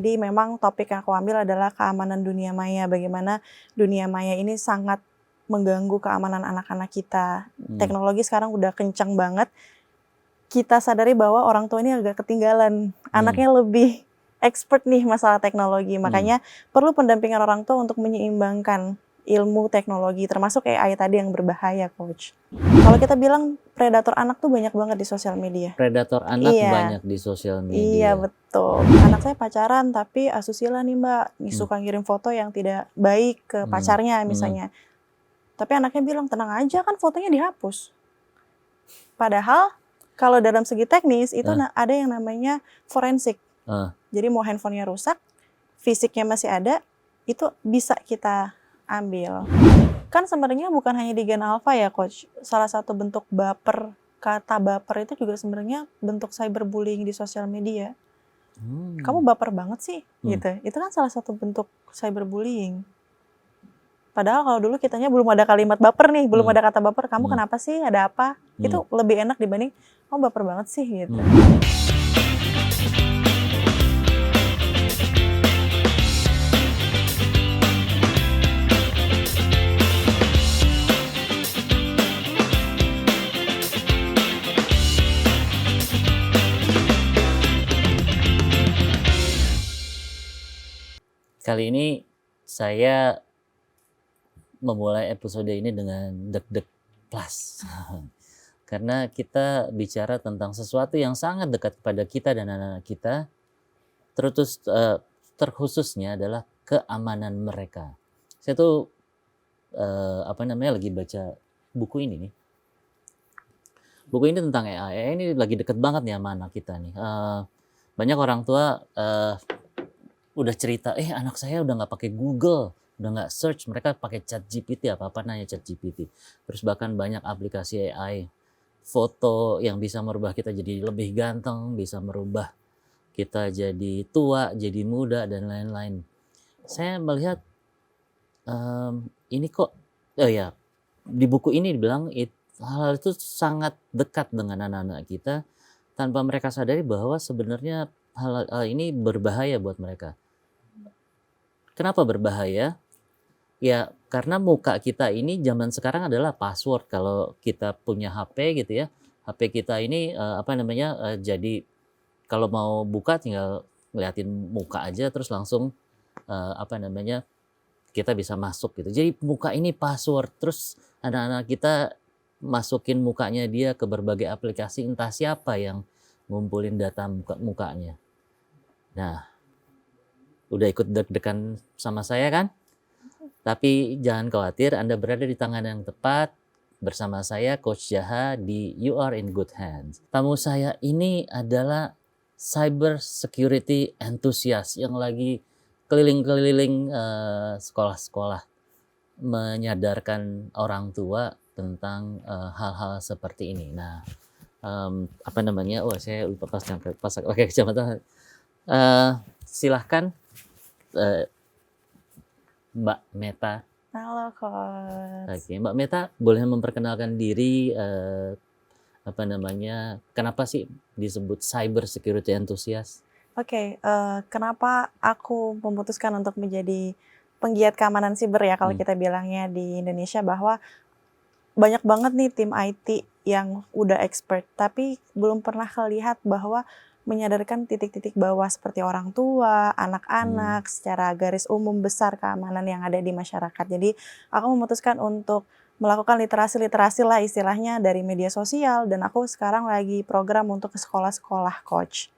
Jadi memang topik yang aku ambil adalah keamanan dunia maya, bagaimana dunia maya ini sangat mengganggu keamanan anak-anak kita. Teknologi sekarang udah kencang banget, kita sadari bahwa orang tua ini agak ketinggalan, anaknya lebih expert nih masalah teknologi, makanya perlu pendampingan orang tua untuk menyeimbangkan ilmu teknologi, termasuk AI tadi yang berbahaya, Coach. Kalau kita bilang predator anak tuh banyak banget di sosial media. Predator anak Iya. banyak di sosial media. Iya, betul. Anak saya pacaran tapi asusila nih, Mbak. Suka ngirim foto yang tidak baik ke pacarnya misalnya. Tapi anaknya bilang, tenang aja kan fotonya dihapus. Padahal kalau dalam segi teknis itu ada yang namanya forensik. Jadi mau handphonenya rusak, fisiknya masih ada, itu bisa kita ambil. Kan sebenarnya bukan hanya di Gen Alpha ya, Coach. Salah satu bentuk baper, kata baper itu juga sebenarnya bentuk cyberbullying di sosial media. Kamu baper banget sih, gitu. Itu kan salah satu bentuk cyberbullying. Padahal kalau dulu kitanya belum ada kalimat baper nih, belum ada kata baper. Kamu kenapa sih? Ada apa? Itu lebih enak dibanding kamu baper banget sih, gitu. Kali ini saya memulai episode ini dengan deg-deg plus. Karena kita bicara tentang sesuatu yang sangat dekat kepada kita dan anak-anak kita, terkhususnya adalah keamanan mereka. Saya tuh lagi baca buku ini nih. Buku ini tentang AI. AI ini lagi deket banget nih sama anak kita nih. Banyak orang tua udah cerita, anak saya udah nggak pakai Google, udah nggak search, mereka pakai ChatGPT, apa-apa nanya ChatGPT. Terus bahkan banyak aplikasi AI, foto yang bisa merubah kita jadi lebih ganteng, bisa merubah kita jadi tua, jadi muda, dan lain-lain. Saya melihat ini kok, di buku ini dibilang hal itu sangat dekat dengan anak-anak kita, tanpa mereka sadari bahwa sebenarnya hal ini berbahaya buat mereka. Kenapa berbahaya? Ya karena muka kita ini zaman sekarang adalah password. Kalau kita punya HP gitu ya, HP kita ini jadi kalau mau buka tinggal ngeliatin muka aja terus langsung kita bisa masuk gitu. Jadi muka ini password, terus anak-anak kita masukin mukanya dia ke berbagai aplikasi, entah siapa yang ngumpulin data mukanya. Nah, udah ikut deg-degan sama saya kan? Tapi jangan khawatir, Anda berada di tangan yang tepat. Bersama saya, Coach Jaha di You Are in Good Hands. Tamu saya ini adalah cyber security enthusiast yang lagi keliling-keliling sekolah-sekolah menyadarkan orang tua tentang hal-hal seperti ini. Nah, saya lupa pakai kacamata. Silahkan Mbak Meta. Halo, Coach. Oke, Mbak Meta boleh memperkenalkan diri, kenapa sih disebut cyber security enthusiast? Oke, kenapa aku memutuskan untuk menjadi penggiat keamanan siber ya kalau kita bilangnya di Indonesia, bahwa banyak banget nih tim IT yang udah expert, tapi belum pernah lihat bahwa menyadarkan titik-titik bawah seperti orang tua, anak-anak, secara garis umum besar keamanan yang ada di masyarakat. Jadi aku memutuskan untuk melakukan literasi-literasi lah istilahnya dari media sosial, dan aku sekarang lagi program untuk ke sekolah-sekolah, Coach.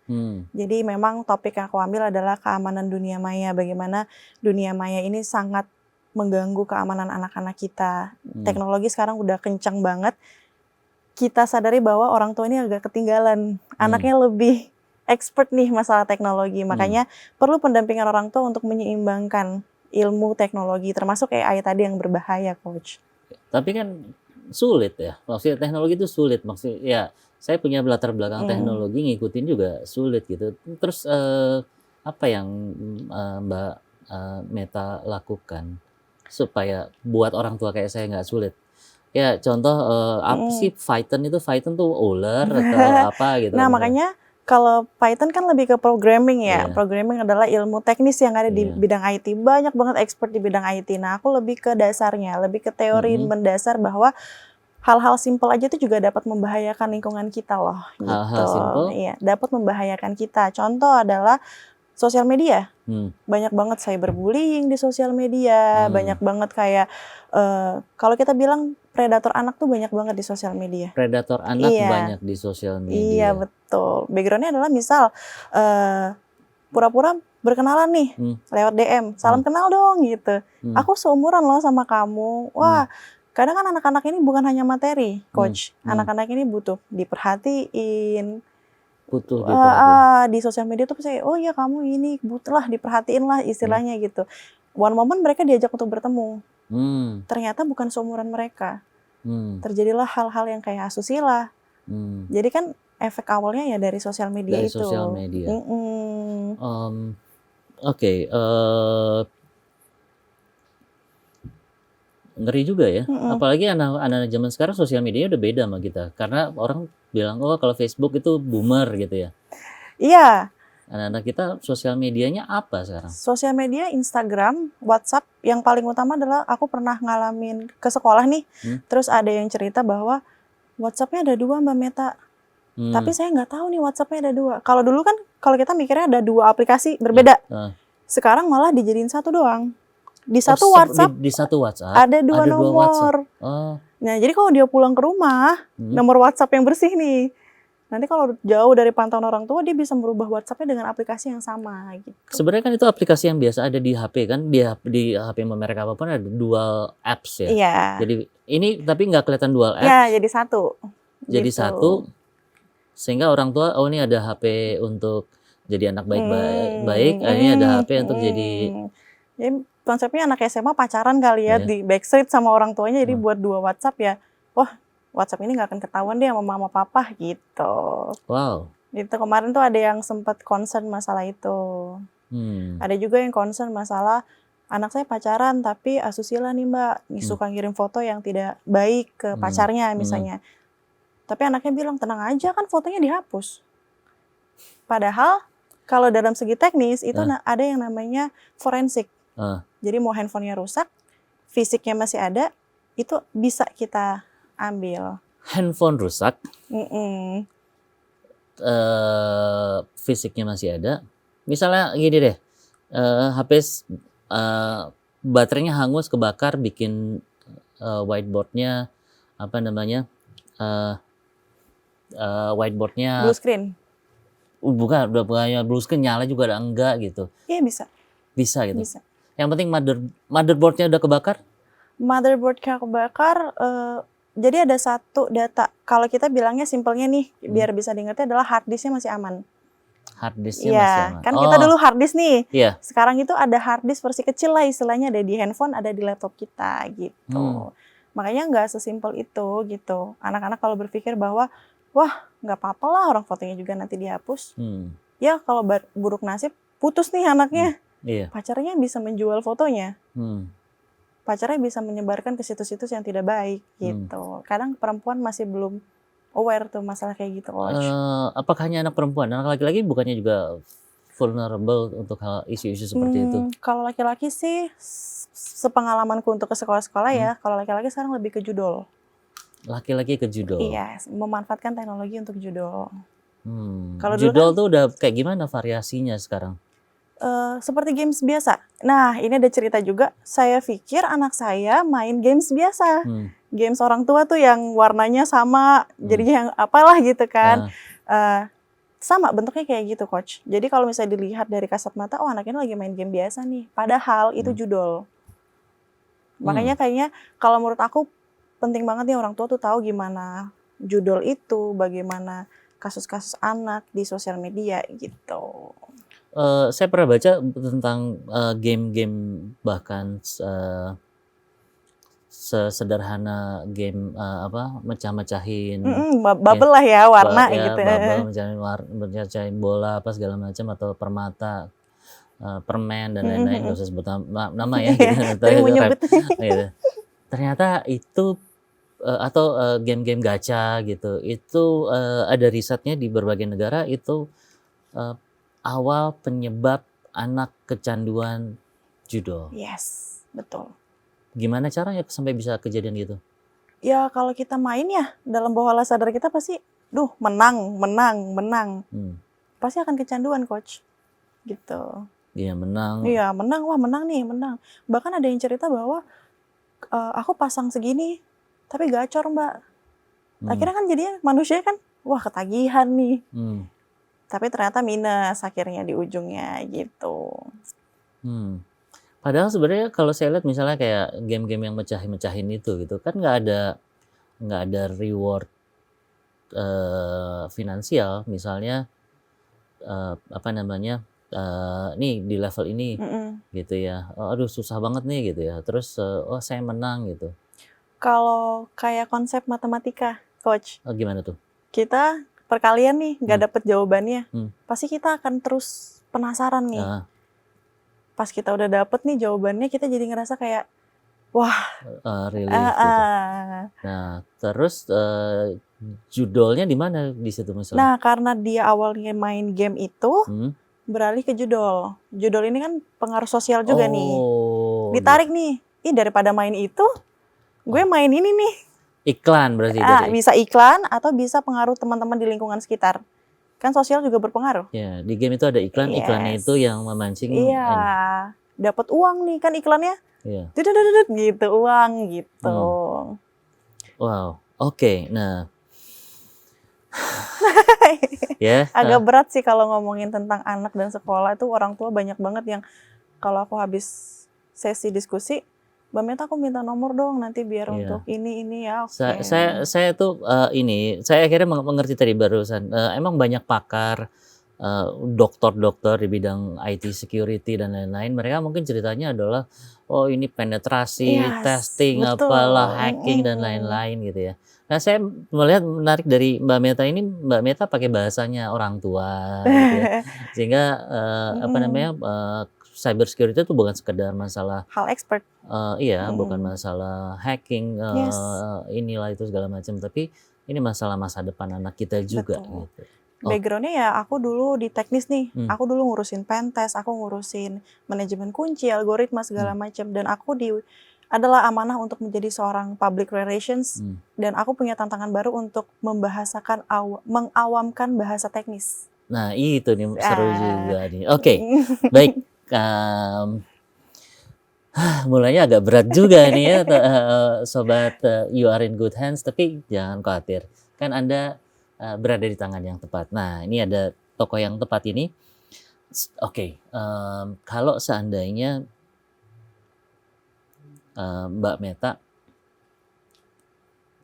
Jadi memang topik yang aku ambil adalah keamanan dunia maya, bagaimana dunia maya ini sangat mengganggu keamanan anak-anak kita. Teknologi sekarang udah kencang banget, kita sadari bahwa orang tua ini agak ketinggalan, anaknya lebih expert nih masalah teknologi, makanya perlu pendampingan orang tua untuk menyeimbangkan ilmu teknologi, termasuk AI tadi yang berbahaya, Coach. Tapi kan sulit ya, maksudnya teknologi itu sulit, maksudnya ya saya punya latar belakang teknologi, ngikutin juga sulit gitu. Terus apa yang Mbak Meta lakukan supaya buat orang tua kayak saya nggak sulit? Ya contoh apa sih Python tuh ular atau apa gitu? Nah makanya Kalau Python kan lebih ke programming ya. Iya. Programming adalah ilmu teknis yang ada di Iya. bidang IT. Banyak banget expert di bidang IT. Nah, aku lebih ke dasarnya, lebih ke teori Mm-mm. mendasar bahwa hal-hal simpel aja itu juga dapat membahayakan lingkungan kita loh, Hal-hal gitu. simple. Iya, dapat membahayakan kita. Contoh adalah sosial media. Banyak banget cyberbullying di sosial media, banyak banget kayak kalau kita bilang predator anak tuh banyak banget di sosial media. Predator anak Iya. banyak di sosial media. Iya, betul. Backgroundnya adalah misal pura-pura berkenalan nih lewat DM, salam kenal dong gitu. Aku seumuran loh sama kamu. Wah, kadang kan anak-anak ini bukan hanya materi, coach. Anak-anak ini butuh diperhatiin. Butuh diperhatiin. Di sosial media tuh pasti, oh ya kamu ini butuh lah diperhatiin lah istilahnya gitu. One moment mereka diajak untuk bertemu. Ternyata bukan seumuran mereka. Terjadilah hal-hal yang kayak asusila. Jadi kan efek awalnya ya dari sosial media Dari itu. sosial media. Oke, ngeri juga ya. Apalagi anak-anak zaman sekarang sosial media udah beda sama kita. Karena orang bilang, oh kalau Facebook itu boomer gitu ya. Iya. Anak-anak kita sosial medianya apa sekarang? Sosial media, Instagram, WhatsApp. Yang paling utama adalah aku pernah ngalamin ke sekolah nih. Terus ada yang cerita bahwa WhatsApp-nya ada 2 Mbak Meta. Tapi saya nggak tahu nih WhatsApp-nya ada 2. Kalau dulu kan kalau kita mikirnya ada 2 aplikasi berbeda. Sekarang malah dijadiin 1 doang. Di satu WhatsApp, di satu WhatsApp ada 2 nomor. Nah, jadi kalau dia pulang ke rumah, nomor WhatsApp yang bersih nih. Nanti kalau jauh dari pantauan orang tua, dia bisa merubah WhatsApp-nya dengan aplikasi yang sama gitu. Sebenarnya kan itu aplikasi yang biasa ada di HP kan, di HP merek apapun ada dual apps ya. Iya. Jadi ini tapi nggak kelihatan dual apps. Ya, jadi 1. Jadi gitu. 1, sehingga orang tua, oh ini ada HP untuk jadi anak baik-baik, ini ada HP untuk jadi konsepnya anak SMA pacaran kali ya, di backstreet sama orang tuanya, jadi buat 2 WhatsApp ya. Wah, WhatsApp ini nggak akan ketahuan deh sama mama papa gitu. Wow. Itu kemarin tuh ada yang sempat concern masalah itu. Ada juga yang concern masalah anak saya pacaran tapi asusila nih Mbak, suka ngirim foto yang tidak baik ke pacarnya misalnya. Tapi anaknya bilang tenang aja kan fotonya dihapus. Padahal kalau dalam segi teknis itu ada yang namanya forensik. Jadi mau handphonenya rusak, fisiknya masih ada, itu bisa kita ambil. Handphone rusak, fisiknya masih ada. Misalnya gini deh, HP baterainya hangus, kebakar, bikin whiteboardnya apa namanya, whiteboardnya Blue screen. Bukan, udah punya blue screen, nyala juga ada enggak gitu. Iya bisa. Bisa gitu. Bisa. Yang penting motherboardnya udah kebakar. Motherboardnya kebakar. Jadi ada 1 data. Kalau kita bilangnya simpelnya nih, biar bisa diingatnya adalah hard disknya masih aman. Hard disknya masih aman. Kan kita dulu hard disk nih. Iya. Sekarang itu ada hard disk versi kecil lah istilahnya, ada di handphone, ada di laptop kita gitu. Makanya nggak sesimpel itu gitu. Anak-anak kalau berpikir bahwa wah nggak apa-apa lah orang fotonya juga nanti dihapus. Ya kalau buruk nasib putus nih anaknya. Pacarnya bisa menjual fotonya. Pacarnya bisa menyebarkan ke situs-situs yang tidak baik gitu. Kadang perempuan masih belum aware tuh masalah kayak gitu. Apakah hanya anak perempuan? Anak laki-laki bukannya juga vulnerable untuk hal isu-isu seperti itu? Kalau laki-laki sih sepengalamanku untuk ke sekolah-sekolah ya, kalau laki-laki sekarang lebih ke judul. Laki-laki ke judul? Iya, memanfaatkan teknologi untuk judul. Kalau judul tuh udah kayak gimana variasinya sekarang? Seperti games biasa. Nah, ini ada cerita juga. Saya pikir anak saya main games biasa. Games orang tua tuh yang warnanya sama, jadinya yang apalah gitu kan. Sama bentuknya kayak gitu, Coach. Jadi kalau misalnya dilihat dari kasat mata, oh anak ini lagi main game biasa nih. Padahal itu judul. Makanya kayaknya kalau menurut aku penting banget nih orang tua tuh tahu gimana judul itu, bagaimana kasus-kasus anak di sosial media gitu. Saya pernah baca tentang game-game bahkan sesederhana game mecah-mecahin bubble lah ya warna gitu. mecahin bola apa segala macam atau permata, permen dan lain-lain, nggak usah sebut nama ya gitu. Tapi menyebut. Ternyata itu atau game-game gacha gitu. Itu ada risetnya di berbagai negara itu eh, awal penyebab anak kecanduan judol. Yes, betul. Gimana caranya sampai bisa kejadian gitu? Ya kalau kita main ya dalam bawah alas sadar kita pasti, menang, menang, menang. Pasti akan kecanduan, coach. Gitu. Iya, menang. Iya, menang, wah menang nih, menang. Bahkan ada yang cerita bahwa aku pasang segini, tapi gacor mbak. Akhirnya kan jadinya manusia kan, wah ketagihan nih. Tapi ternyata minus akhirnya di ujungnya gitu. Padahal sebenarnya kalau saya lihat misalnya kayak game-game yang mecahin itu gitu kan nggak ada reward finansial, misalnya apa namanya nih di level ini gitu ya, aduh susah banget nih gitu ya, terus oh saya menang gitu. Kalau kayak konsep matematika, coach, Gimana tuh? kita perkalian nih nggak dapet jawabannya, pasti kita akan terus penasaran nih. Pas kita udah dapet nih jawabannya, kita jadi ngerasa kayak, wah, relief gitu. Nah, terus judolnya di mana di situ misalnya? Nah, karena dia awalnya main game itu, beralih ke judol. Judol ini kan pengaruh sosial juga nih. Ditarik nih, daripada main itu, gue main ini nih. Iklan berarti bisa iklan atau bisa pengaruh teman-teman di lingkungan sekitar. Kan sosial juga berpengaruh. Ya, di game itu ada iklan, iklannya itu yang memancing. Iya, dapat uang nih kan iklannya. Iya. Gitu uang gitu. Wow, oke. Nah, agak berat sih kalau ngomongin tentang anak dan sekolah, itu orang tua banyak banget yang kalau aku habis sesi diskusi, Mbak Meta aku minta nomor dong nanti biar untuk ini ya. Okay. Saya tuh saya akhirnya mengerti tadi barusan. Emang banyak pakar, dokter-dokter di bidang IT security dan lain-lain. Mereka mungkin ceritanya adalah oh ini penetrasi, testing, betul. Apalah hacking dan lain-lain gitu ya. Nah saya melihat menarik dari Mbak Meta ini, Mbak Meta pakai bahasanya orang tua, gitu ya. Sehingga apa namanya cyber security itu bukan sekedar masalah hal expert. Iya, bukan masalah hacking inilah itu segala macam, tapi ini masalah masa depan anak kita juga. Betul. Gitu. Backgroundnya ya aku dulu di teknis nih, aku dulu ngurusin pentest, aku ngurusin manajemen kunci, algoritma segala macam, dan aku adalah amanah untuk menjadi seorang public relations, dan aku punya tantangan baru untuk membahasakan mengawamkan bahasa teknis. Nah itu nih seru juga nih. Oke, baik. Mulanya agak berat juga nih ya, sobat, you are in good hands, tapi jangan khawatir, kan Anda berada di tangan yang tepat. Nah ini ada tokoh yang tepat ini. Oke, kalau seandainya Mbak Meta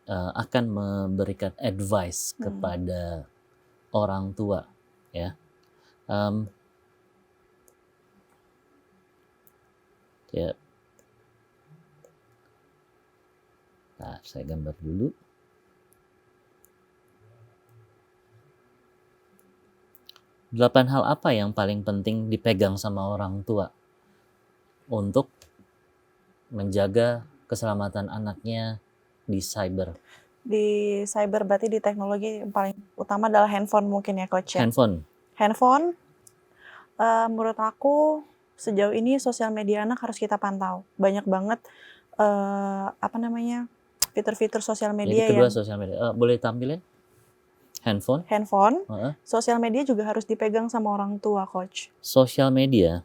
akan memberikan advice kepada orang tua, ya. Ya. Nah, saya gambar dulu. Delapan hal apa yang paling penting dipegang sama orang tua untuk menjaga keselamatan anaknya di cyber? Di cyber berarti di teknologi yang paling utama adalah handphone mungkin ya, Coach. Handphone, menurut aku sejauh ini sosial media anak harus kita pantau. Banyak banget fitur-fitur sosial media. Jadi kedua sosial media. Boleh tampilin? Handphone. Sosial media juga harus dipegang sama orang tua, Coach. Sosial media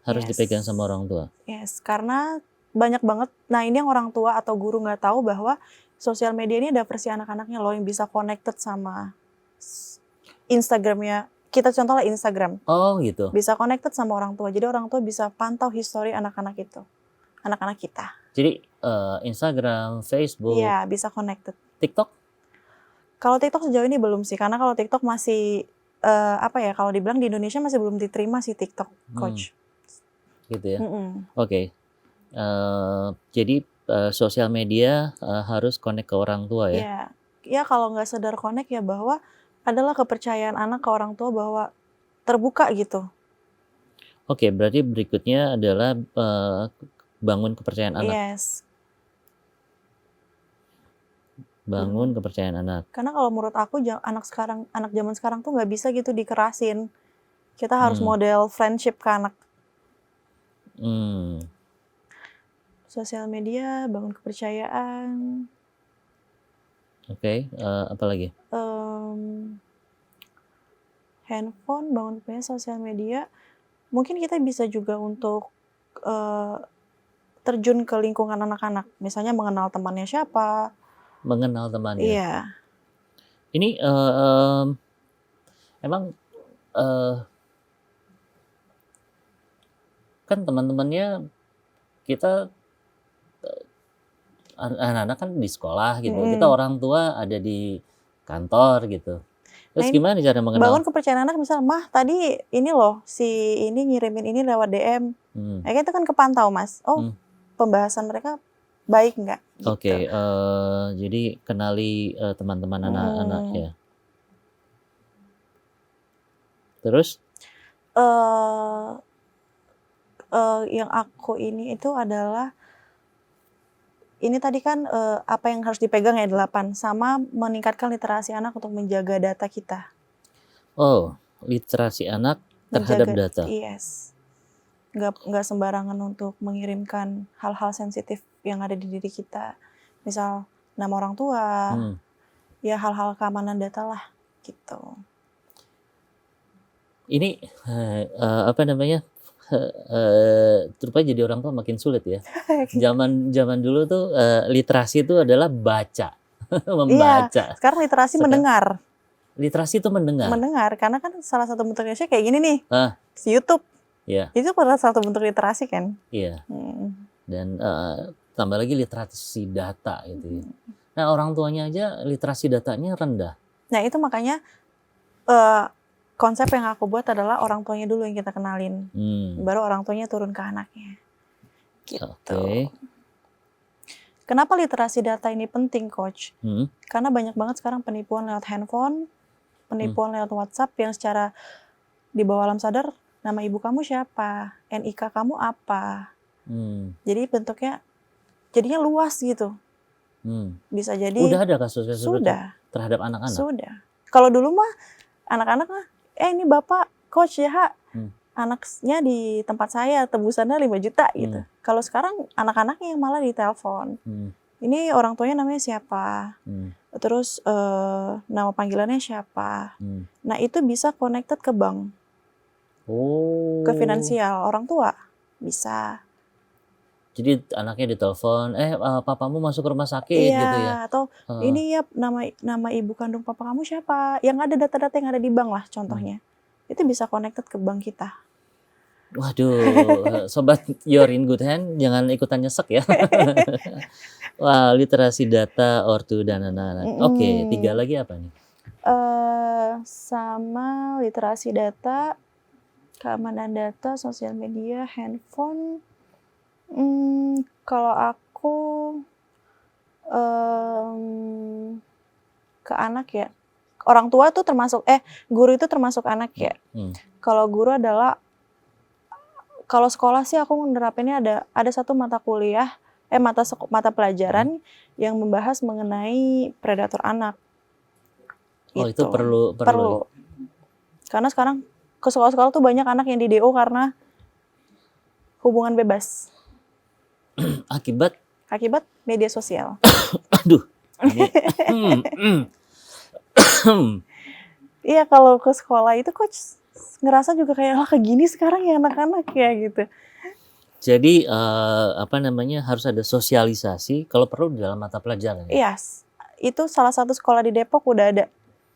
harus dipegang sama orang tua. Yes, karena banyak banget. Nah ini yang orang tua atau guru nggak tahu bahwa sosial media ini ada versi anak-anaknya loh yang bisa connected sama Instagramnya. Kita contohnya Instagram. Oh gitu. Bisa connected sama orang tua. Jadi orang tua bisa pantau histori anak-anak itu. Anak-anak kita. Jadi Instagram, Facebook. Iya, bisa connected. TikTok? Kalau TikTok sejauh ini belum sih. Karena kalau TikTok masih, kalau dibilang di Indonesia masih belum diterima sih TikTok, Coach. Gitu ya. Oke. Jadi sosial media harus connect ke orang tua ya? Iya. Ya kalau nggak sadar connect ya bahwa adalah kepercayaan anak ke orang tua bahwa terbuka gitu. Oke, berarti berikutnya adalah bangun kepercayaan anak. Yes. Bangun kepercayaan anak. Karena kalau menurut aku anak zaman sekarang tuh nggak bisa gitu dikerasin. Kita harus model friendship ke anak. Sosial media, bangun kepercayaan. Oke, apa lagi? Handphone, bangun kepercayaan, sosial media. Mungkin kita bisa juga untuk terjun ke lingkungan anak-anak. Misalnya mengenal temannya siapa. Mengenal temannya. Iya. Ini emang kan teman-temannya kita anak-anak kan di sekolah gitu. Kita orang tua ada di kantor gitu. Terus gimana cara mengenal? Bangun kepercayaan anak, misal, mah tadi ini loh si ini ngirimin ini lewat DM. Itu kan kepantau, Mas. Pembahasan mereka baik nggak? Gitu. Oke, jadi kenali teman-teman anak-anak ya. Terus? Yang aku ini itu adalah ini tadi kan apa yang harus dipegang ya 8, sama meningkatkan literasi anak untuk menjaga data kita. Oh, literasi anak terhadap data. Yes. Nggak sembarangan untuk mengirimkan hal-hal sensitif yang ada di diri kita. Misal nama orang tua, ya hal-hal keamanan data lah gitu. Ini apa namanya? Terus jadi orang tua makin sulit ya. Zaman dulu tuh literasi itu adalah baca, membaca. Iya, sekarang literasi mendengar. Literasi itu mendengar. Mendengar, karena kan salah satu bentuk literasi kayak gini nih, si YouTube. Iya. Itu adalah salah satu bentuk literasi kan. Iya. Dan tambah lagi literasi data gitu ya. Nah, orang tuanya aja literasi datanya rendah. Nah, itu makanya konsep yang aku buat adalah orang tuanya dulu yang kita kenalin. Baru orang tuanya turun ke anaknya. Gitu. Okay. Kenapa literasi data ini penting, Coach? Karena banyak banget sekarang penipuan lewat handphone, penipuan lewat WhatsApp yang secara di bawah alam sadar, nama ibu kamu siapa? NIK kamu apa? Jadi bentuknya jadinya luas gitu. Bisa jadi. Udah ada kasus-kasus sudah terhadap anak-anak? Sudah. Kalau dulu mah anak-anak mah, ini bapak coach ya, anaknya di tempat saya tebusannya 5 juta gitu. Kalau sekarang anak-anaknya yang malah ditelepon. Ini orang tuanya namanya siapa? Terus nama panggilannya siapa? Nah, itu bisa connected ke bank. Ke finansial orang tua bisa. Jadi anaknya ditelepon, papamu masuk rumah sakit gitu ya? Atau ini ya nama ibu kandung papa kamu siapa? Yang ada data-data yang ada di bank lah contohnya. Itu bisa connected ke bank kita. Waduh, sobat you're in good hand, jangan ikutan nyesek ya. Wah, literasi data, ortu dan anak-anak. Oke, 3 lagi apa nih? Sama literasi data, keamanan data, sosial media, handphone. Kalau aku ke anak ya, orang tua tuh termasuk guru itu termasuk anak ya. Kalau guru adalah, kalau sekolah sih aku menerapinnya ada satu mata kuliah, mata pelajaran yang membahas mengenai predator anak. Oh, itu perlu. Karena sekarang ke sekolah-sekolah tuh banyak anak yang di DO karena hubungan bebas. Akibat media sosial. Aduh. Iya, kalau ke sekolah itu coach ngerasa juga kayak lah kayak gini sekarang ya anak-anak ya gitu. Jadi harus ada sosialisasi kalau perlu di dalam mata pelajaran. Yes. Itu salah satu sekolah di Depok udah ada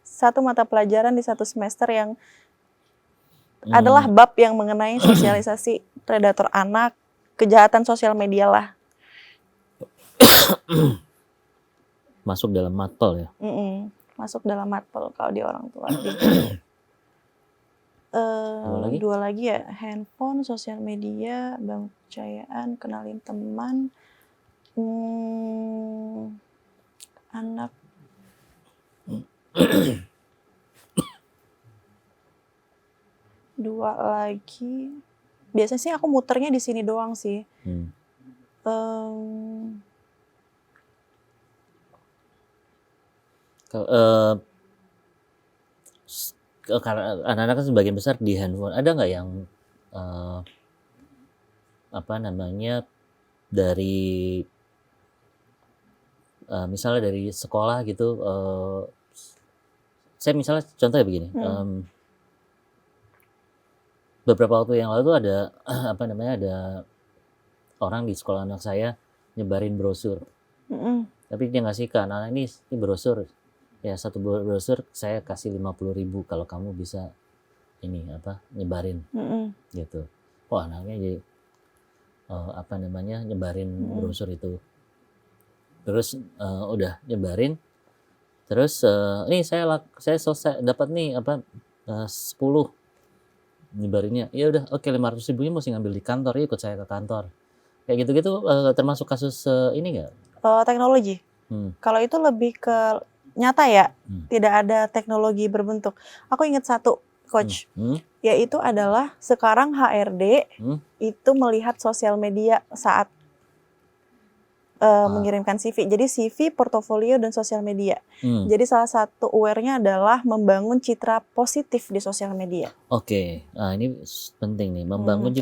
satu mata pelajaran di 1 semester yang adalah bab yang mengenai sosialisasi predator anak, kejahatan sosial media lah. Masuk dalam matpel ya? Masuk dalam matpel kalau di orang tua. Dua lagi ya, handphone, sosial media, bangun kepercayaan, kenalin teman, anak. Dua lagi, biasanya sih aku muternya di sini doang sih. Karena anak-anak kan sebagian besar di handphone. Ada nggak yang eh, apa namanya dari misalnya dari sekolah gitu, saya misalnya contohnya begini, beberapa waktu yang lalu tuh ada apa namanya ada orang di sekolah anak saya nyebarin brosur, tapi dia ngasih ke anak ini brosur, ya satu brosur saya kasih 50.000 kalau kamu bisa ini apa nyebarin gitu. Oh anaknya jadi apa namanya nyebarin brosur itu, terus udah nyebarin, terus ini saya selesai dapat nih apa 10 nyebarinnya, ya udah oke 500.000-nya mesti ngambil di kantor, ya ikut saya ke kantor kayak gitu-gitu. Termasuk kasus ini nggak? Teknologi. Kalau itu lebih ke nyata ya, tidak ada teknologi berbentuk. Aku ingat satu, Coach, yaitu adalah sekarang HRD itu melihat sosial media saat mengirimkan CV. Jadi CV, portofolio, dan sosial media. Jadi salah satu aware-nya adalah membangun citra positif di sosial media. Oke, nah ini penting nih, membangun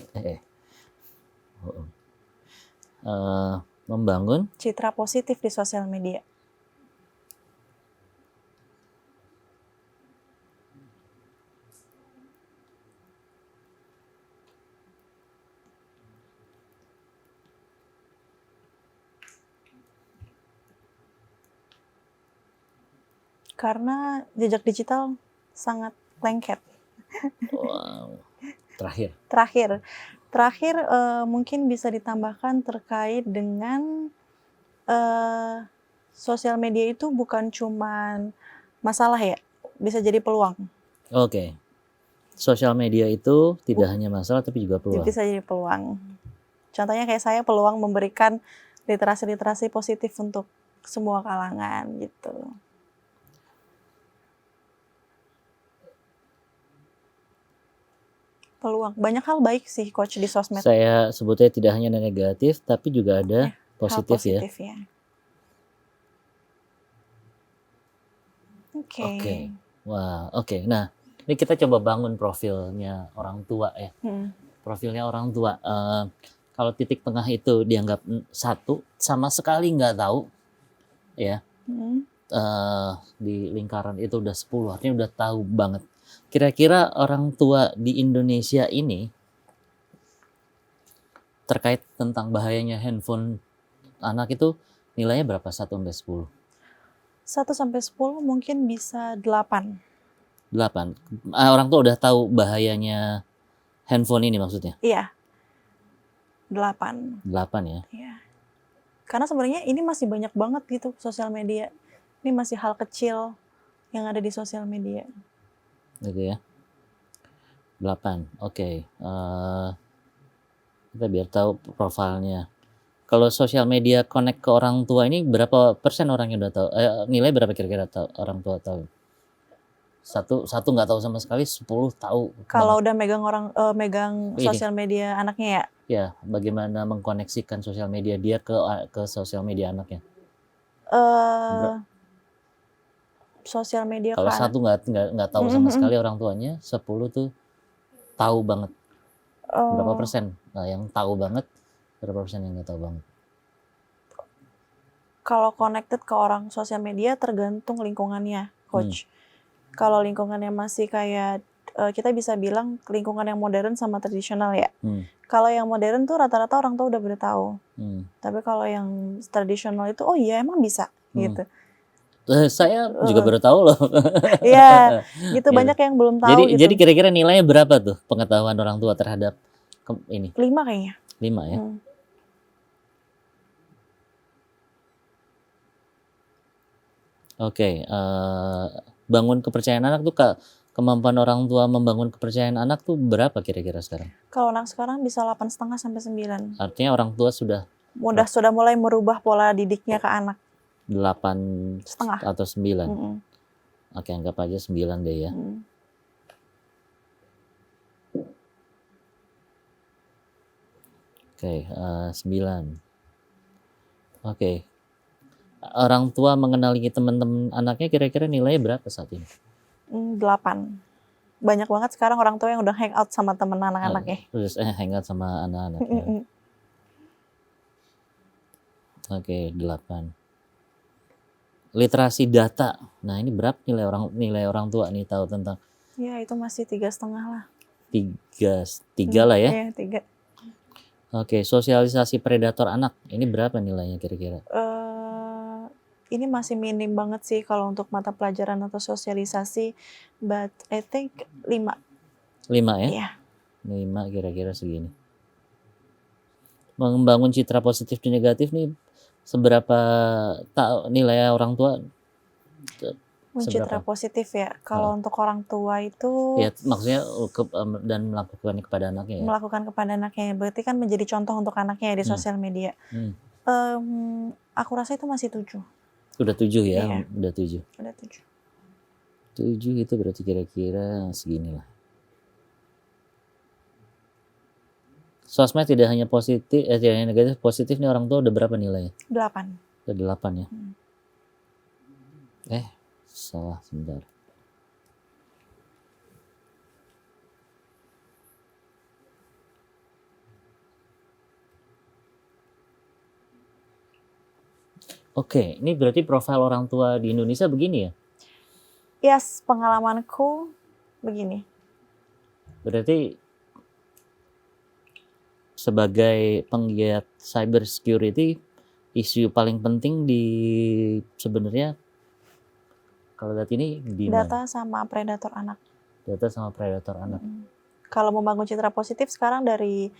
membangun citra positif di sosial media. Karena jejak digital sangat lengket. Wow. Terakhir mungkin bisa ditambahkan terkait dengan sosial media itu bukan cuman masalah ya, bisa jadi peluang. Oke. Sosial media itu tidak hanya masalah tapi juga peluang. Bisa jadi peluang. Contohnya kayak saya peluang memberikan literasi-literasi positif untuk semua kalangan gitu. Peluang. Banyak hal baik sih Coach di sosmed. Saya sebutnya tidak hanya negatif tapi juga ada positif ya. Oke. Wah, oke. Nah, ini kita coba bangun profilnya orang tua ya. Profilnya orang tua. Kalau titik tengah itu dianggap 1, sama sekali nggak tahu, ya. Di lingkaran itu udah 10, artinya udah tahu banget. Kira-kira orang tua di Indonesia ini terkait tentang bahayanya handphone anak itu nilainya berapa? 1 sampai 10? 1 sampai 10 mungkin bisa 8. 8. Orang tua udah tahu bahayanya handphone ini maksudnya? Iya. 8 ya? Iya. Karena sebenarnya ini masih banyak banget gitu sosial media. Ini masih hal kecil yang ada di sosial media. Gitu ya. 8. Oke. Kita biar tahu profilnya. Kalau sosial media connect ke orang tua ini berapa persen orang yang udah tahu? Nilai berapa kira-kira tahu orang tua tahu? 1 nggak tahu sama sekali, 10 tahu. Kalau udah megang sosial media anaknya ya? Ya, bagaimana mengkoneksikan sosial media dia ke sosial media anaknya? Sosial media kalau 1 nggak tahu sama sekali orang tuanya, 10 tuh tahu banget. Berapa persen? Nah, yang tahu banget, berapa persen yang nggak tahu banget? Kalau connected ke orang sosial media tergantung lingkungannya, Coach. Kalau lingkungannya masih kayak kita bisa bilang lingkungan yang modern sama tradisional ya. Kalau yang modern tuh rata-rata orang tua udah pada tahu. Tapi kalau yang tradisional itu oh iya emang bisa gitu. Saya juga baru tahu loh. Iya, gitu banyak yang belum tahu gitu. Jadi kira-kira nilainya berapa tuh pengetahuan orang tua terhadap ini? 5 kayaknya. 5 ya. Oke, bangun kepercayaan anak tuh kemampuan orang tua membangun kepercayaan anak tuh berapa kira-kira sekarang? Kalau anak sekarang bisa 8,5 sampai 9. Artinya orang tua sudah mulai merubah pola didiknya ke anak. 8,5 atau 9. Oke, anggap aja 9 deh ya. Oke, 9. Oke. orang tua mengenali teman-teman anaknya kira-kira nilainya berapa saat ini? 8. Banyak banget sekarang orang tua yang udah hangout sama temen anak-anaknya. Terus hangout sama anak-anaknya. Oke, 8. Literasi data. Nah, ini berapa nilai orang tua nih tahu tentang? Ya, itu masih 3,5 lah. 3 lah ya. Iya, 3. Oke, sosialisasi predator anak. Ini berapa nilainya kira-kira? Ini masih minim banget sih kalau untuk mata pelajaran atau sosialisasi, but I think 5. 5 ya? Iya. 5 kira-kira segini. Membangun citra positif dan negatif nih seberapa nilai orang tua? Citra positif ya. Kalau untuk orang tua itu ya maksudnya dan melakukan kepada anaknya ya. Melakukan kepada anaknya, berarti kan menjadi contoh untuk anaknya di sosial media. Aku rasa itu masih 7. Udah 7 ya? Iya. Udah 7. Udah 7. 7 itu berarti kira-kira segini lah. Sosmed tidak hanya positif, tidak hanya negatif, positif nih orang tua udah berapa nilainya? 8. Udah 8 ya? Salah sebentar. Oke, ini berarti profil orang tua di Indonesia begini ya? Yes, pengalamanku begini. Berarti sebagai penggiat cyber security, isu paling penting di sebenarnya kalau data ini di mana? Data sama predator anak. Data sama predator anak. Kalau membangun citra positif sekarang dari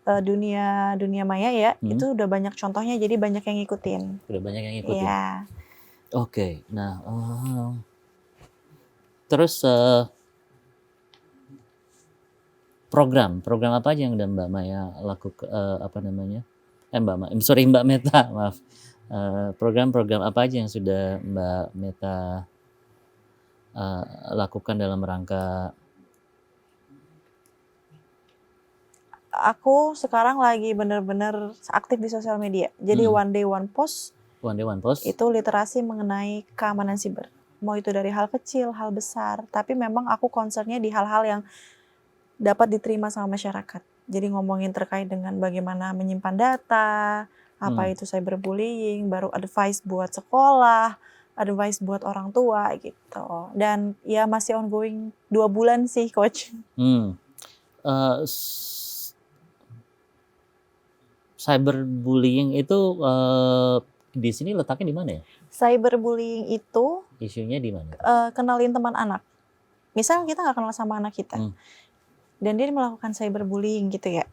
dunia maya ya, itu udah banyak contohnya, jadi banyak yang ngikutin. Udah banyak yang ngikutin. Iya. Oke, nah terus program apa aja yang udah Mbak Maya lakukan Mbak Meta, maaf. Program apa aja yang sudah Mbak Meta lakukan dalam rangka? Aku sekarang lagi bener-bener aktif di sosial media. Jadi one day one post. Itu literasi mengenai keamanan siber. Mau itu dari hal kecil, hal besar. Tapi memang aku concernnya di hal-hal yang dapat diterima sama masyarakat. Jadi ngomongin terkait dengan bagaimana menyimpan data, apa itu cyberbullying, baru advice buat sekolah, advice buat orang tua gitu. Dan ya masih ongoing 2 bulan sih, Coach. Cyberbullying itu di sini letaknya di mana ya? Cyberbullying itu isunya di mana? Kenalin teman anak. Misal kita nggak kenal sama anak kita, dan dia melakukan cyberbullying gitu ya.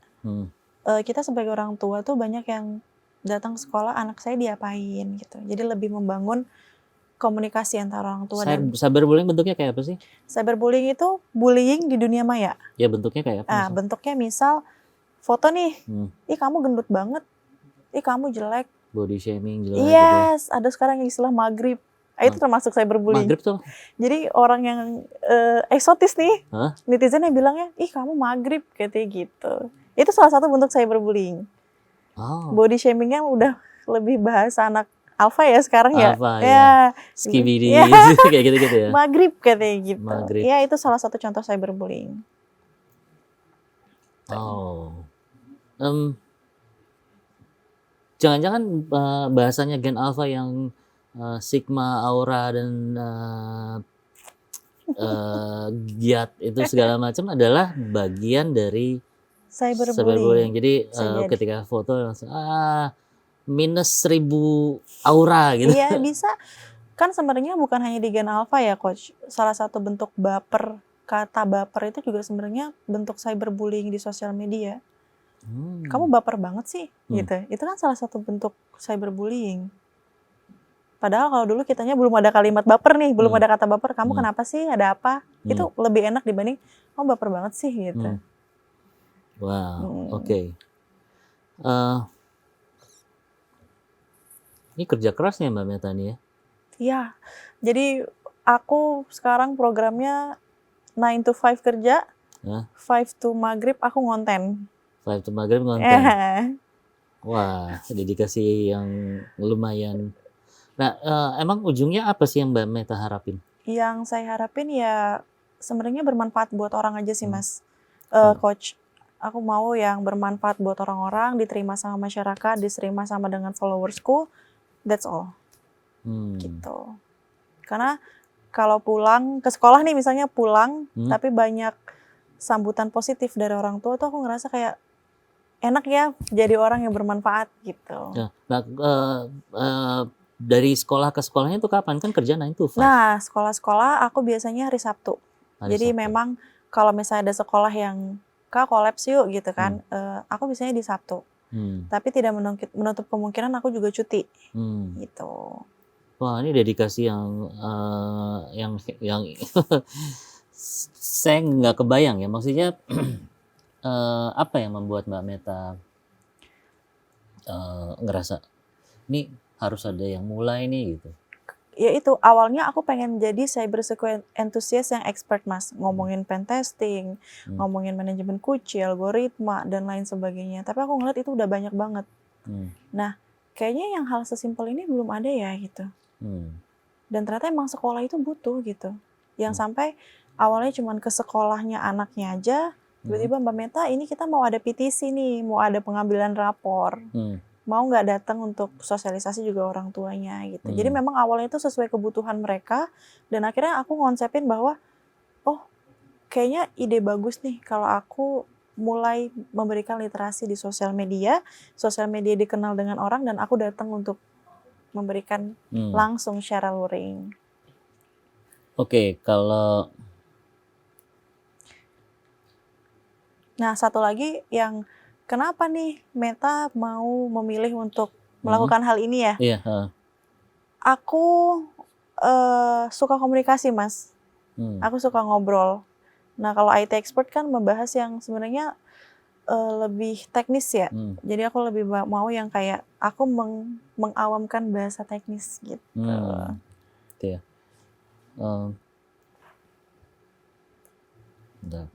Kita sebagai orang tua tuh banyak yang datang ke sekolah, anak saya diapain gitu. Jadi lebih membangun komunikasi antara orang tua dan cyberbullying bentuknya kayak apa sih? Cyberbullying itu bullying di dunia maya. Ya bentuknya kayak apa? Bentuknya misal foto nih, ih kamu gendut banget, ih kamu jelek. Body shaming jelek. Yes, ada sekarang yang istilah magrib. Itu termasuk cyberbullying. Magrib tuh? Jadi orang yang eksotis nih, netizen yang bilangnya, ih kamu magrib katanya gitu. Itu salah satu bentuk cyberbullying. Body shamingnya udah lebih bahasa anak alpha ya sekarang ya. Alpha ya. Skibidi kayak gitu-gitu ya. Magrib katanya gitu. Magrib. Ya itu salah satu contoh cyberbullying. Jangan-jangan bahasanya Gen Alpha yang Sigma, Aura dan Giat itu segala macam adalah bagian dari cyberbullying. Jadi ketika foto langsung minus 1000 aura gitu. Iya bisa. Kan sebenarnya bukan hanya di Gen Alpha ya, Coach. Salah satu bentuk baper, kata baper itu juga sebenarnya bentuk cyberbullying di sosial media. Kamu baper banget sih, gitu. Itu kan salah satu bentuk cyberbullying. Padahal kalau dulu kitanya belum ada kalimat baper nih, belum ada kata baper. Kamu kenapa sih? Ada apa? Itu lebih enak dibanding kamu baper banget sih, gitu. Wow, oke. Ini kerja keras nih Mbak Meta nih ya? Iya. Jadi aku sekarang programnya 9 to 5 kerja, 5 to maghrib aku ngonten. 5 to maghrib ngonten. Wah, dedikasi yang lumayan Nah, emang ujungnya apa sih yang Mbak Meta harapin? Yang saya harapin ya sebenarnya bermanfaat buat orang aja sih, Hmm. Mas. Oh. Coach, aku mau yang bermanfaat buat orang-orang, diterima sama masyarakat, diterima sama dengan followersku, that's all, gitu. Karena kalau pulang ke sekolah nih misalnya pulang, tapi banyak sambutan positif dari orang tua tuh aku ngerasa kayak enak ya jadi orang yang bermanfaat gitu. Nah, dari sekolah ke sekolahnya itu kapan? Kan kerja 9 to 5. Nah, sekolah-sekolah aku biasanya hari Sabtu. Hari Jadi Sabtu. memang kalau misalnya ada sekolah yang Kak kolaps yuk gitu kan, aku biasanya di Sabtu. Tapi tidak menutup kemungkinan aku juga cuti, gitu. Wah, ini dedikasi yang saya nggak kebayang ya. Maksudnya apa yang membuat Mbak Meta ngerasa ini harus ada yang mulai nih gitu? Ya itu, awalnya aku pengen jadi cyber security enthusiast yang expert, Mas. Ngomongin pen testing, ngomongin manajemen kunci, algoritma, dan lain sebagainya. Tapi aku ngeliat itu udah banyak banget. Nah, kayaknya yang hal sesimpel ini belum ada ya gitu. Dan ternyata emang sekolah itu butuh gitu. Yang sampai awalnya cuma ke sekolahnya anaknya aja, tiba-tiba Mbak Meta ini kita mau ada petisi nih, mau ada pengambilan rapor. Mau nggak datang untuk sosialisasi juga orang tuanya gitu. Jadi memang awalnya itu sesuai kebutuhan mereka, dan akhirnya aku ngonsepin bahwa, oh kayaknya ide bagus nih kalau aku mulai memberikan literasi di sosial media dikenal dengan orang, dan aku datang untuk memberikan langsung secara luring. Oke, kalau Nah, satu lagi yang kenapa nih Meta mau memilih untuk melakukan hal ini ya? Iya. Aku suka komunikasi, Mas. Aku suka ngobrol. Nah, kalau IT expert kan membahas yang sebenarnya lebih teknis ya. Jadi aku lebih mau yang kayak aku mengawamkan bahasa teknis gitu. Gitu ya. Bentar.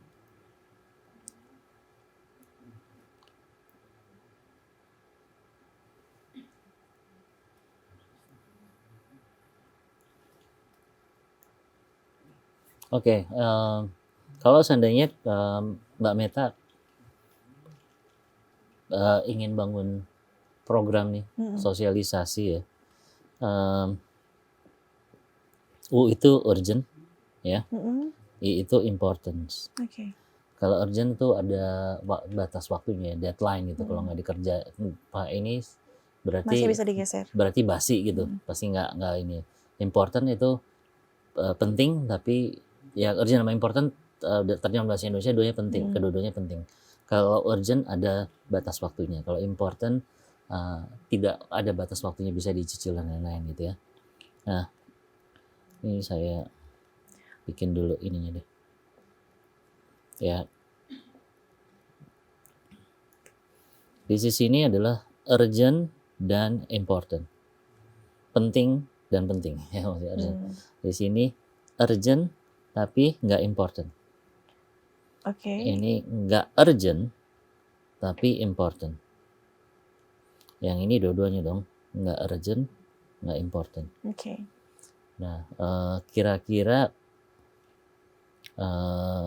Oke, kalau seandainya Mbak Meta ingin bangun program nih, sosialisasi ya, U itu urgent, ya, I itu importance. Kalau urgent tuh ada batas waktunya, deadline gitu. Kalau nggak dikerja Pak ini berarti masih bisa digeser. Berarti basi gitu, pasti nggak ini. Important itu penting, tapi ya urgent sama important terjemahan bahasa Indonesia duanya penting, kedua-duanya penting. Kalau urgent ada batas waktunya, kalau important tidak ada batas waktunya, bisa dicicil dan lain-lain gitu ya. Nah, ini saya bikin dulu ininya deh. Ya. Di sini adalah urgent dan important. Penting dan penting ya, maksudnya urgent. Di sini urgent tapi nggak important. Ini nggak urgent tapi important. Yang ini dua-duanya dong, nggak urgent, nggak important. Nah, kira-kira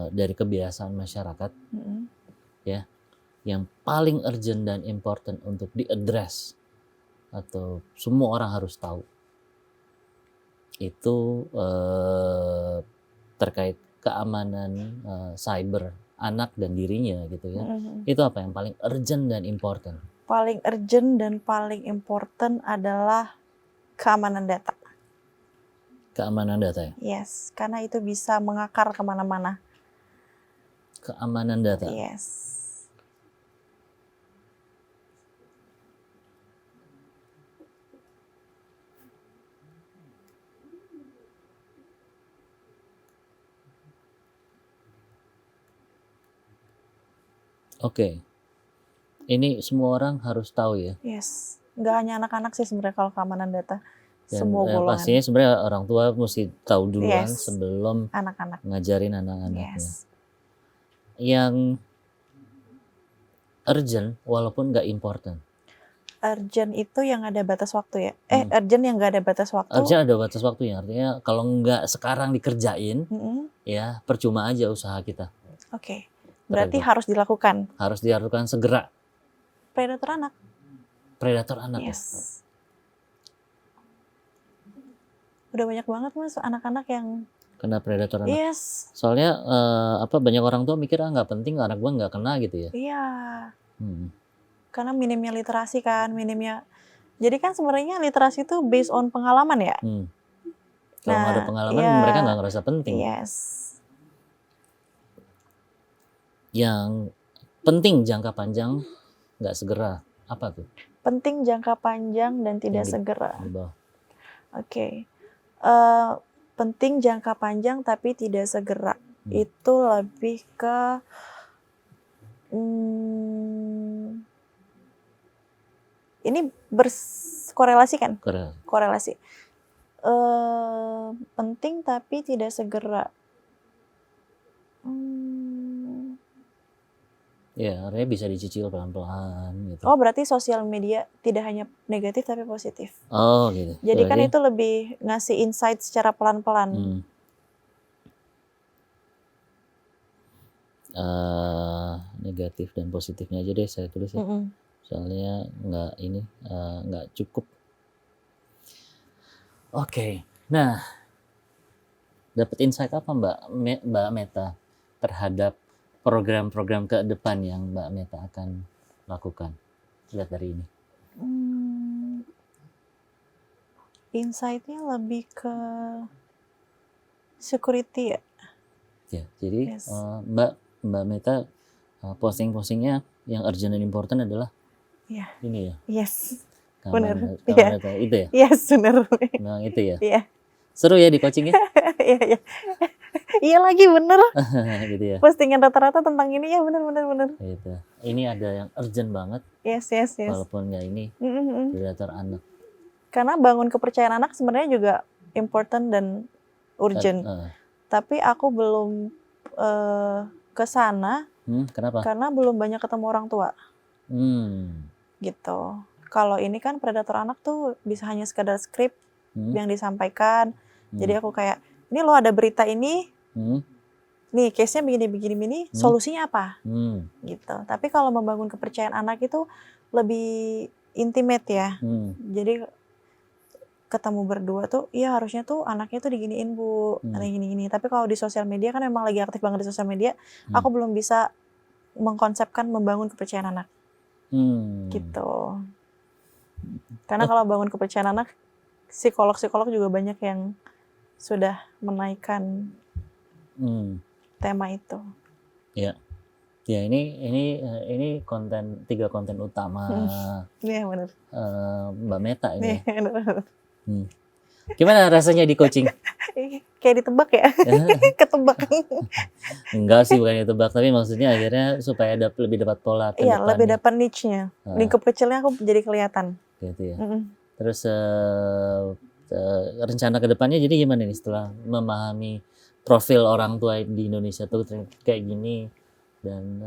dari kebiasaan masyarakat ya, yang paling urgent dan important untuk diaddress atau semua orang harus tahu itu terkait keamanan cyber anak dan dirinya gitu ya. Itu apa yang paling urgent dan important? Paling urgent dan paling important adalah keamanan data. Keamanan data ya? Yes, karena itu bisa mengakar kemana-mana. Keamanan data? Yes. Oke. Ini semua orang harus tahu ya? Yes. Nggak hanya anak-anak sih sebenarnya kalau keamanan data. Dan semua golongan. pastinya sebenarnya orang tua mesti tahu duluan sebelum anak-anak ngajarin anak-anaknya. Yang urgent walaupun nggak important. urgent itu yang ada batas waktu ya? Hmm. Urgent yang nggak ada batas waktu. Urgent ada batas waktunya, artinya kalau nggak sekarang dikerjain, Mm-mm. ya percuma aja usaha kita. Oke. Berarti Predator. harus dilakukan. Harus dilakukan segera. Predator anak. Predator anak ya. Yes. Udah banyak banget Mas anak-anak yang Kena predator anak. yes. Soalnya banyak orang tua mikir nggak penting, anak gua nggak kena gitu ya. Iya. Hmm. Karena minimnya literasi kan, minimnya. Jadi kan sebenarnya literasi itu based on pengalaman ya. Kalau nggak ada Nah, pengalaman, iya. mereka nggak ngerasa penting. Yes. Yang penting jangka panjang nggak segera. Apa tuh? Penting jangka panjang dan tidak Yang segera. di bawah. Oke. Penting jangka panjang tapi tidak segera. Itu lebih ke ini berkorelasi kan? Keren. Korelasi. Penting tapi tidak segera. Ya, artinya bisa dicicil pelan-pelan gitu. Oh, berarti sosial media tidak hanya negatif tapi positif. Oh, gitu. Jadi kan Berarti, itu lebih ngasih insight secara pelan-pelan. Negatif dan positifnya aja deh saya tulis ya. Soalnya nggak cukup. Oke. Nah, dapat insight apa Mbak Meta terhadap program-program ke depan yang Mbak Meta akan lakukan? Lihat dari ini. Insight-nya lebih ke security ya. Ya, jadi Yes. Mbak Meta posting-postingnya yang urgent dan important adalah Iya. ini ya. Yes. Keamanan Benar. data itu ya. Yes, benar. Memang itu ya. Iya. Seru ya di coaching ya. Iya, iya. Iya lagi bener. Gitu ya. Postingan rata-rata tentang ini ya bener. Gitu. Ini ada yang urgent banget. Yes. Walaupun nggak ini predator anak. Karena bangun kepercayaan anak sebenarnya juga important dan urgent. Tapi aku belum ke sana. Kenapa? Karena belum banyak ketemu orang tua. Gitu. Kalau ini kan predator anak tuh bisa hanya sekadar skrip yang disampaikan. Jadi aku kayak, ini lo ada berita ini, nih case-nya begini, solusinya apa? Gitu. Tapi kalau membangun kepercayaan anak itu lebih intimate ya. Jadi ketemu berdua tuh, iya harusnya tuh anaknya tuh diginiin Bu, ada gini-gini. Tapi kalau di sosial media kan memang lagi aktif banget di sosial media, aku belum bisa mengkonsepkan membangun kepercayaan anak. Gitu. Karena kalau bangun kepercayaan anak, psikolog juga banyak yang sudah menaikkan tema itu. Ya, ini tiga konten utama. Iya benar. Mbak Meta ini. Benar. Gimana rasanya di coaching? Kayak ditebak ya, ketebak. Enggak sih, bukan ditebak, tapi maksudnya akhirnya supaya lebih dapat pola ke Iya, depannya. lebih dapat niche-nya. Lingkup kecilnya aku jadi kelihatan. Gitu ya. Terus rencana ke depannya jadi gimana nih setelah memahami profil orang tua di Indonesia tuh kayak gini dan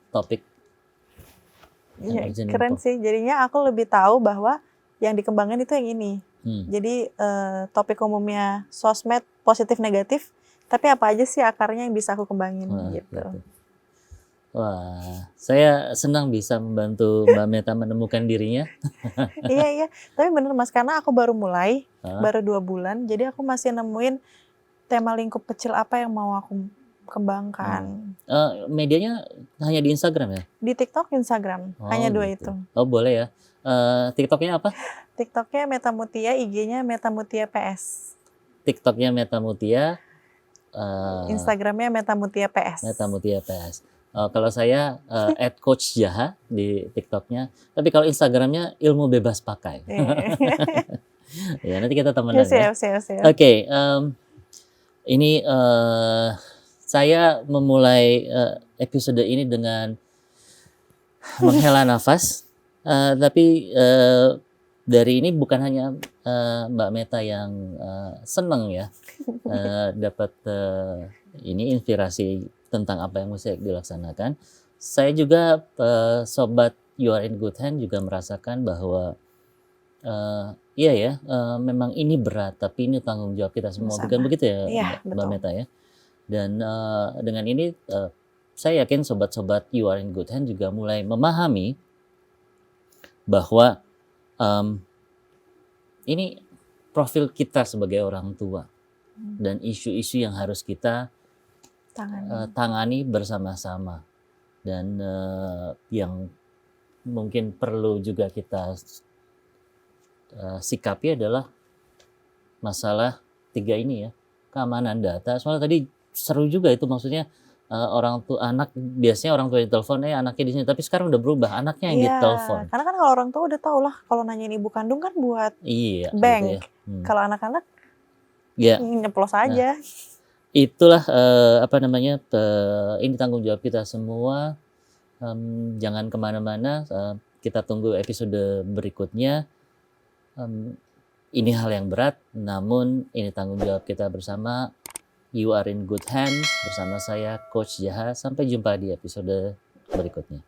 topik Ya, keren sih. Jadinya aku lebih tahu bahwa yang dikembangkan itu yang ini. Jadi topik umumnya sosmed positif negatif, tapi apa aja sih akarnya yang bisa aku kembangin gitu. Wah, saya senang bisa membantu Mbak Meta menemukan dirinya. Iya. Tapi bener Mas, karena aku baru mulai, baru 2 bulan, jadi aku masih nemuin tema lingkup kecil apa yang mau aku kembangkan. Medianya hanya di Instagram ya? Di TikTok, Instagram, hanya 2 gitu. itu. Oh boleh ya. TikToknya apa? TikToknya Meta Mutia, IG-nya Meta Mutia PS. TikToknya Meta Mutia. Instagramnya Meta Mutia PS. Meta Mutia PS. Kalau saya @coachjaha di TikToknya, tapi kalau Instagramnya ilmu bebas pakai. Ya nanti kita temenan ya. Siap. Oke, ini saya memulai episode ini dengan menghela nafas, tapi dari ini bukan hanya Mbak Meta yang seneng ya dapat inspirasi tentang apa yang mesti dilaksanakan. Saya juga sobat you are in good hand juga merasakan bahwa iya ya, memang ini berat, tapi ini tanggung jawab kita semua. Bukan Sama-sama. begitu ya, Iya, Mbak betul. Meta ya? Dan dengan ini saya yakin sobat-sobat you are in good hand juga mulai memahami bahwa ini profil kita sebagai orang tua dan isu-isu yang harus kita tangani bersama-sama, dan yang mungkin perlu juga kita sikapi adalah masalah 3 ini ya, keamanan data. Soalnya tadi seru juga itu, maksudnya orang tua anak, biasanya orang tua ditelepon anaknya di sini, tapi sekarang udah berubah, anaknya yang Iya, ditelepon. karena kan kalau orang tua udah tau lah kalau nanyain ibu kandung kan buat Iya, gitu bank. ya. Kalau anak-anak Ya, nyeplos aja. itulah ini tanggung jawab kita semua. Jangan kemana-mana, kita tunggu episode berikutnya. Ini hal yang berat, namun ini tanggung jawab kita bersama. You are in good hands bersama saya, Coach Jaha. Sampai jumpa di episode berikutnya.